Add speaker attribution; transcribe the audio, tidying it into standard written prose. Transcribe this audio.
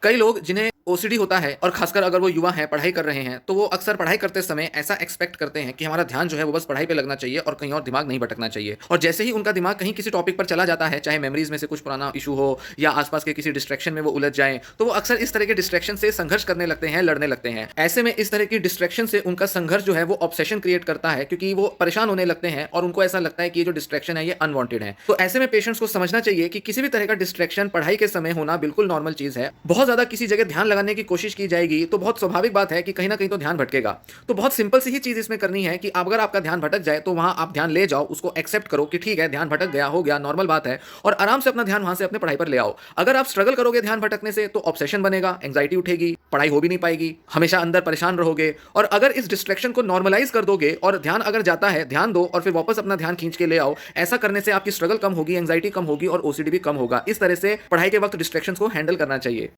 Speaker 1: कई लोग जिन्हें ओसीडी होता है और खासकर अगर वो युवा हैं, पढ़ाई कर रहे हैं, तो वो अक्सर पढ़ाई करते समय ऐसा एक्सपेक्ट करते हैं कि हमारा ध्यान जो है वो बस पढ़ाई पे लगना चाहिए और कहीं और दिमाग नहीं भटकना चाहिए। और जैसे ही उनका दिमाग कहीं किसी टॉपिक पर चला जाता है, चाहे मेमोरीज में से कुछ पुराना इशू हो या आसपास के किसी डिस्ट्रैक्शन में वो उलझ जाएँ, तो वो अक्सर इस तरह के डिस्ट्रैक्शन से संघर्ष करने लगते हैं, लड़ने लगते हैं। ऐसे में इस तरह की डिस्ट्रैक्शन से उनका संघर्ष जो है वो ऑब्सेशन क्रिएट करता है, क्योंकि वो परेशान होने लगते हैं और उनको ऐसा लगता है कि ये जो डिस्ट्रैक्शन है ये अनवांटेड है। तो ऐसे में पेशेंट्स को समझना चाहिए कि किसी भी तरह का डिस्ट्रैक्शन पढ़ाई के समय होना बिल्कुल नॉर्मल चीज़ है। बहुत ज़्यादा किसी जगह ध्यान लगाने की कोशिश की जाएगी तो बहुत स्वाभाविक बात है कि कहीं न कहीं तो ध्यान भटकेगा। तो बहुत सिंपल सी ही चीज़ इसमें करनी है कि अगर आपका ध्यान भटक जाए तो वहाँ आप ध्यान ले जाओ, उसको एक्सेप्ट करो कि ठीक है, ध्यान भटक गया, हो गया, नॉर्मल बात है, और आराम से अपना ध्यान वहाँ से अपने पढ़ाई पर ले आओ। अगर आप स्ट्रगल करोगे ध्यान भटकने से तो ऑब्सेशन बनेगा, एंग्जायटी उठेगी, पढ़ाई हो भी नहीं पाएगी, हमेशा अंदर परेशान रहोगे। और अगर इस डिस्ट्रैक्शन को नॉर्मलाइज़ कर दोगे और ध्यान अगर जाता है, ध्यान दो और फिर वापस अपना ध्यान खींच के ले आओ। ऐसा करने से आपकी स्ट्रगल कम होगी, एंग्जायटी कम होगी और ओसीडी भी कम होगा। इस तरह से पढ़ाई के वक्त डिस्ट्रैक्शंस को हैंडल करना चाहिए।